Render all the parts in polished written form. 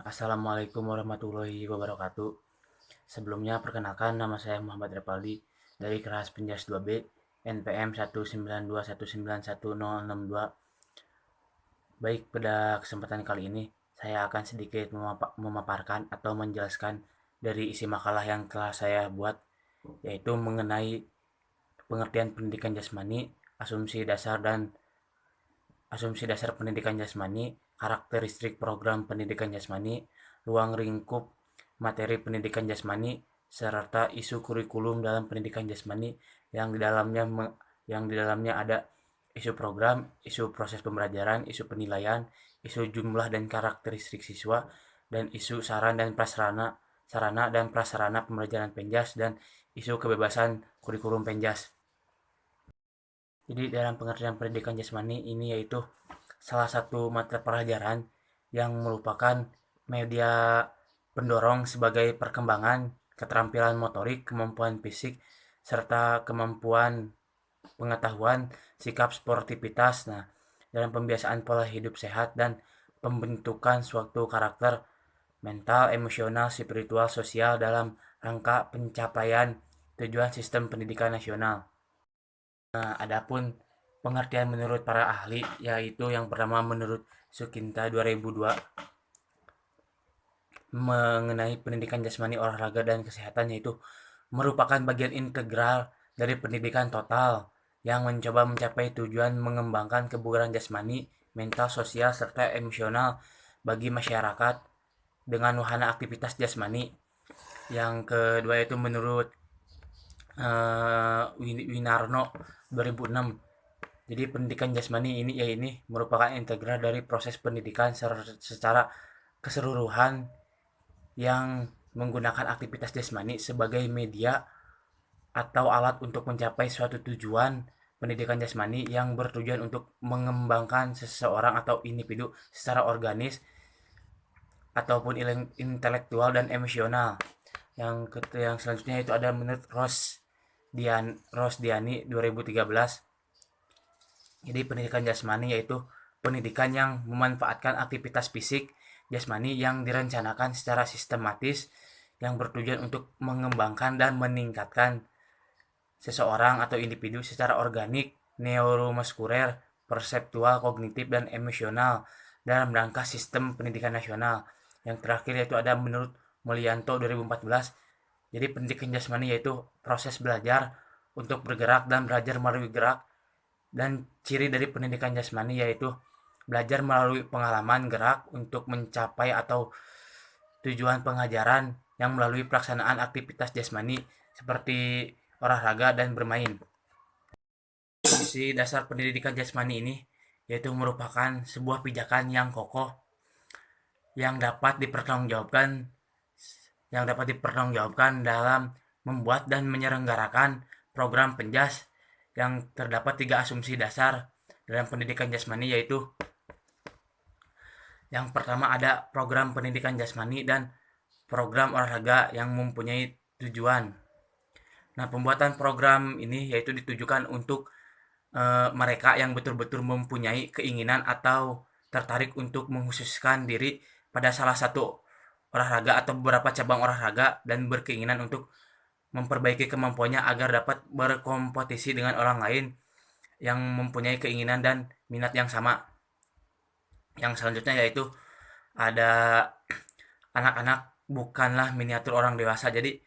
Assalamualaikum warahmatullahi wabarakatuh. Sebelumnya perkenalkan nama saya Muhammad Repaldi dari Kelas Penjas 2B NPM 192191062. Baik, pada kesempatan kali ini saya akan sedikit memaparkan atau menjelaskan dari isi makalah yang telah saya buat, yaitu mengenai pengertian pendidikan jasmani, asumsi dasar dan asumsi dasar pendidikan jasmani, karakteristik program pendidikan jasmani, ruang lingkup materi pendidikan jasmani, serta isu kurikulum dalam pendidikan jasmani yang di dalamnya ada isu program, isu proses pembelajaran, isu penilaian, isu jumlah dan karakteristik siswa, dan isu sarana dan prasarana pembelajaran Penjas, dan isu kebebasan kurikulum Penjas. Jadi dalam pengertian pendidikan jasmani ini yaitu salah satu mata pelajaran yang merupakan media pendorong sebagai perkembangan keterampilan motorik, kemampuan fisik, serta kemampuan pengetahuan, sikap sportivitas. Nah, dalam pembiasaan pola hidup sehat dan pembentukan suatu karakter mental, emosional, spiritual, sosial dalam rangka pencapaian tujuan sistem pendidikan nasional. Nah, adapun pengertian menurut para ahli, yaitu yang pertama menurut Sukinta 2002 mengenai pendidikan jasmani, olahraga, dan kesehatan, yaitu merupakan bagian integral dari pendidikan total yang mencoba mencapai tujuan mengembangkan kebugaran jasmani, mental, sosial, serta emosional bagi masyarakat dengan wahana aktivitas jasmani. Yang kedua itu menurut Winarno 2006. Jadi pendidikan jasmani ini merupakan integral dari proses pendidikan secara keseluruhan yang menggunakan aktivitas jasmani sebagai media atau alat untuk mencapai suatu tujuan pendidikan jasmani yang bertujuan untuk mengembangkan seseorang atau individu secara organis ataupun intelektual dan emosional. Yang selanjutnya itu ada menurut Rosdiani 2013. Jadi pendidikan jasmani yaitu pendidikan yang memanfaatkan aktivitas fisik jasmani yang direncanakan secara sistematis yang bertujuan untuk mengembangkan dan meningkatkan seseorang atau individu secara organik, neuromuskuler, perseptual, kognitif, dan emosional dalam rangka sistem pendidikan nasional. Yang terakhir yaitu ada menurut Mulyanto 2014. Jadi pendidikan jasmani yaitu proses belajar untuk bergerak dan belajar melalui gerak, dan ciri dari pendidikan jasmani yaitu belajar melalui pengalaman gerak untuk mencapai atau tujuan pengajaran yang melalui pelaksanaan aktivitas jasmani seperti olahraga dan bermain. Fungsi dasar pendidikan jasmani ini yaitu merupakan sebuah pijakan yang kokoh yang dapat dipertanggungjawabkan dalam membuat dan menyelenggarakan program Penjas yang terdapat 3 asumsi dasar dalam pendidikan jasmani, yaitu yang pertama ada program pendidikan jasmani dan program olahraga yang mempunyai tujuan. Nah, pembuatan program ini yaitu ditujukan untuk mereka yang betul-betul mempunyai keinginan atau tertarik untuk mengkhususkan diri pada salah satu olahraga atau beberapa cabang olahraga dan berkeinginan untuk memperbaiki kemampuannya agar dapat berkompetisi dengan orang lain yang mempunyai keinginan dan minat yang sama. Yang selanjutnya yaitu ada anak-anak bukanlah miniatur orang dewasa. Jadi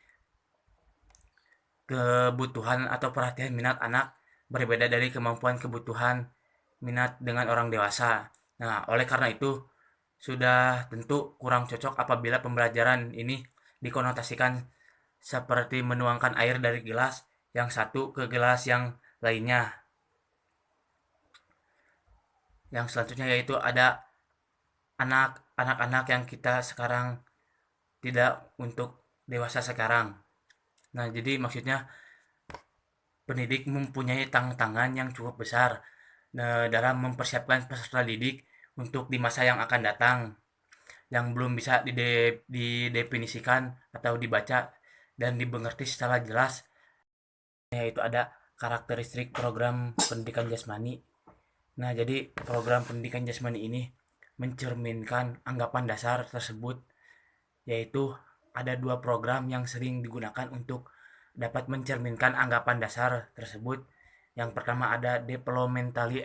kebutuhan atau perhatian minat anak berbeda dari kemampuan kebutuhan minat dengan orang dewasa. Nah, oleh karena itu sudah tentu kurang cocok apabila pembelajaran ini dikonotasikan seperti menuangkan air dari gelas yang satu ke gelas yang lainnya. Yang selanjutnya yaitu ada anak-anak yang kita sekarang tidak untuk dewasa sekarang. Nah, jadi maksudnya pendidik mempunyai tantangan yang cukup besar dalam mempersiapkan peserta didik untuk di masa yang akan datang yang belum bisa didefinisikan atau dibaca dan dimengerti secara jelas, yaitu ada karakteristik program pendidikan jasmani. Nah, jadi program pendidikan jasmani ini mencerminkan anggapan dasar tersebut, yaitu ada dua program yang sering digunakan untuk dapat mencerminkan anggapan dasar tersebut. Yang pertama ada Developmentally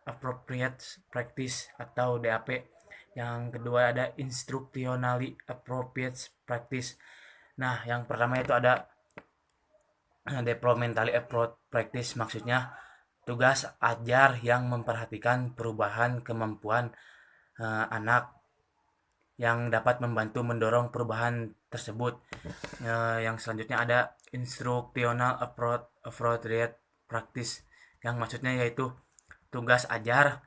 Appropriate Practice atau DAP. Yang kedua ada Instructionally Appropriate Practice. Nah, yang pertama itu ada Developmentally Appropriate Practice, maksudnya tugas ajar yang memperhatikan perubahan kemampuan anak yang dapat membantu mendorong perubahan tersebut. Yang selanjutnya ada Instructional Appropriate Practice, yang maksudnya yaitu tugas ajar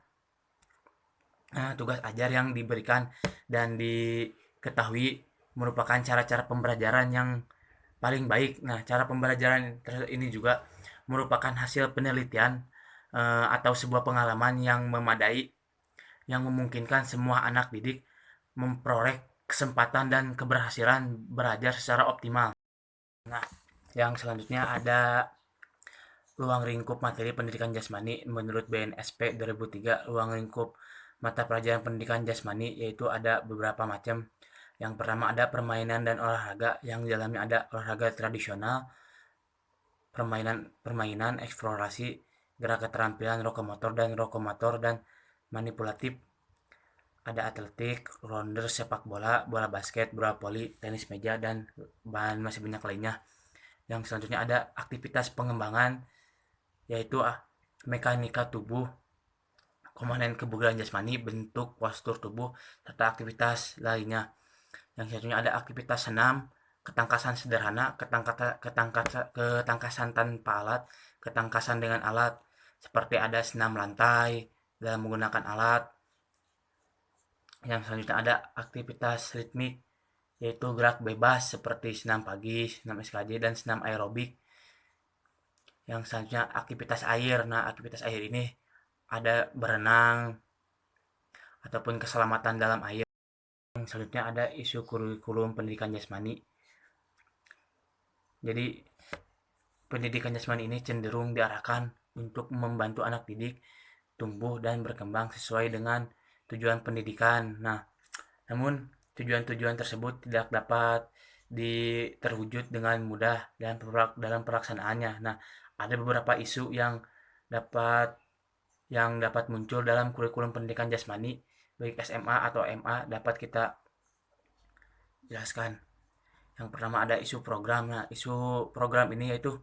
yang diberikan dan diketahui merupakan cara-cara pembelajaran yang paling baik. Nah, cara pembelajaran ini juga merupakan hasil penelitian atau sebuah pengalaman yang memadai yang memungkinkan semua anak didik memperoleh kesempatan dan keberhasilan belajar secara optimal. Nah, yang selanjutnya ada ruang lingkup materi pendidikan jasmani menurut BNSP 2003. Ruang lingkup mata pelajaran pendidikan jasmani yaitu ada beberapa macam. Yang pertama ada permainan dan olahraga, yang di dalamnya ada olahraga tradisional, permainan eksplorasi, gerak keterampilan lokomotor dan manipulatif. Ada atletik, rounder, sepak bola, bola basket, bola voli, tenis meja, dan masih banyak lainnya. Yang selanjutnya ada aktivitas pengembangan, yaitu mekanika tubuh, komponen kebugaran jasmani, bentuk, postur tubuh, serta aktivitas lainnya. Yang selanjutnya ada aktivitas senam, ketangkasan sederhana, ketangkasan tanpa alat, ketangkasan dengan alat, seperti ada senam lantai dalam menggunakan alat. Yang selanjutnya ada aktivitas ritmik, yaitu gerak bebas seperti senam pagi, senam SKJ, dan senam aerobik. Yang selanjutnya aktivitas air. Nah, aktivitas air ini ada berenang ataupun keselamatan dalam air. Yang selanjutnya ada isu kurikulum pendidikan jasmani. Jadi, pendidikan jasmani ini cenderung diarahkan untuk membantu anak didik tumbuh dan berkembang sesuai dengan tujuan pendidikan. Nah, namun tujuan-tujuan tersebut tidak dapat terwujud dengan mudah dalam pelaksanaannya. Nah, ada beberapa isu yang dapat muncul dalam kurikulum pendidikan jasmani baik SMA atau MA dapat kita jelaskan. Yang pertama ada isu program. Nah, isu program ini yaitu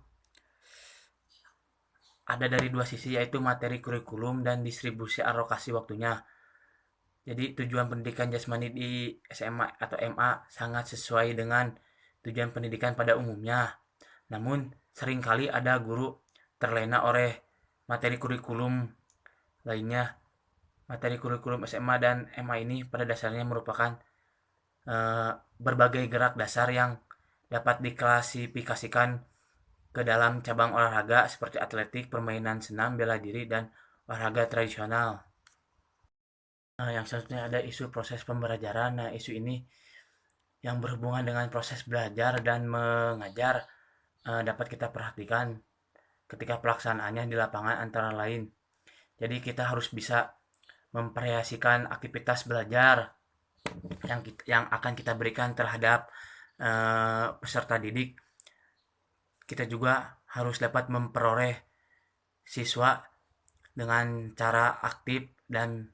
ada dari dua sisi, yaitu materi kurikulum dan distribusi alokasi waktunya. Jadi tujuan pendidikan jasmani di SMA atau MA sangat sesuai dengan tujuan pendidikan pada umumnya. Namun seringkali ada guru terlena oleh materi kurikulum lainnya. Materi kurikulum SMA dan MA ini pada dasarnya merupakan berbagai gerak dasar yang dapat diklasifikasikan ke dalam cabang olahraga seperti atletik, permainan senam, bela diri, dan olahraga tradisional. Nah, yang selanjutnya ada isu proses pembelajaran. Nah, isu ini yang berhubungan dengan proses belajar dan mengajar dapat kita perhatikan ketika pelaksanaannya di lapangan antara lain. Jadi kita harus bisa memvariasikan aktivitas belajar yang akan kita berikan terhadap peserta didik. Kita juga harus dapat memperoleh siswa dengan cara aktif dan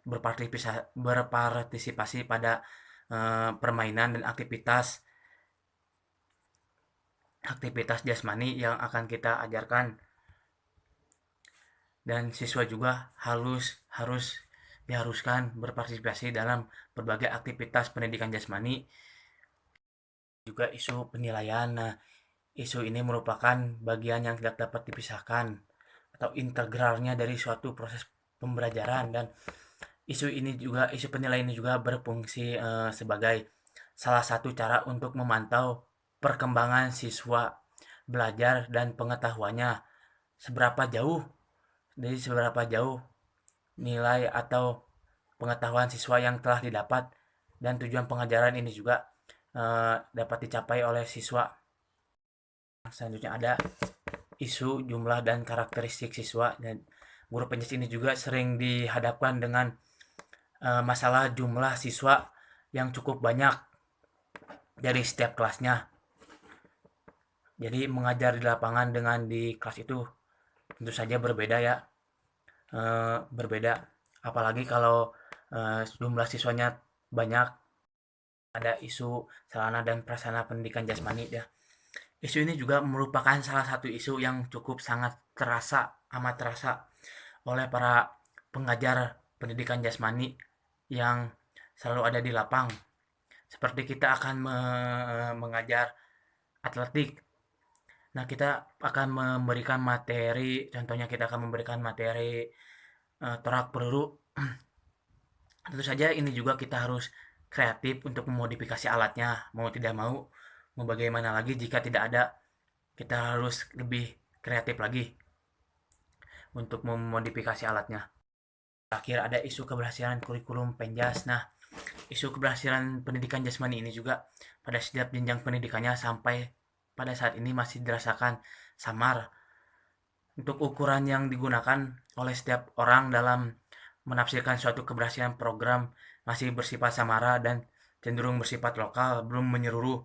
berpartisipasi pada permainan dan aktivitas jasmani yang akan kita ajarkan. Dan siswa juga harus diharuskan berpartisipasi dalam berbagai aktivitas pendidikan jasmani. Juga isu penilaian. Nah, isu ini merupakan bagian yang tidak dapat dipisahkan atau integralnya dari suatu proses pembelajaran, dan isu penilaian ini juga berfungsi sebagai salah satu cara untuk memantau perkembangan siswa belajar dan pengetahuannya, seberapa jauh nilai atau pengetahuan siswa yang telah didapat, dan tujuan pengajaran ini juga dapat dicapai oleh siswa. Selanjutnya ada isu jumlah dan karakteristik siswa, dan guru penjas ini juga sering dihadapkan dengan masalah jumlah siswa yang cukup banyak dari setiap kelasnya. Jadi mengajar di lapangan dengan di kelas itu tentu saja berbeda ya, berbeda. Apalagi kalau jumlah siswanya banyak, ada isu sarana dan prasarana pendidikan jasmani ya. Isu ini juga merupakan salah satu isu yang cukup sangat terasa, amat terasa oleh para pengajar pendidikan jasmani yang selalu ada di lapang. Seperti kita akan mengajar atletik. Nah, kita akan memberikan materi, contohnya kita akan memberikan materi torak peluru. Tentu saja ini juga kita harus kreatif untuk memodifikasi alatnya. Mau tidak mau bagaimana lagi jika tidak ada, kita harus lebih kreatif lagi untuk memodifikasi alatnya. Terakhir ada isu keberhasilan kurikulum Penjas. Nah, isu keberhasilan pendidikan jasmani ini juga pada setiap jenjang pendidikannya sampai pada saat ini masih dirasakan samar. Untuk ukuran yang digunakan oleh setiap orang dalam menafsirkan suatu keberhasilan program masih bersifat samara dan cenderung bersifat lokal, belum menyeluruh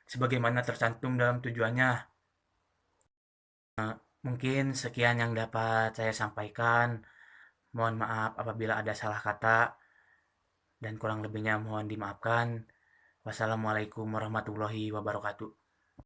sebagaimana tercantum dalam tujuannya. Mungkin sekian yang dapat saya sampaikan. Mohon maaf apabila ada salah kata dan kurang lebihnya mohon dimaafkan. Wassalamualaikum warahmatullahi wabarakatuh.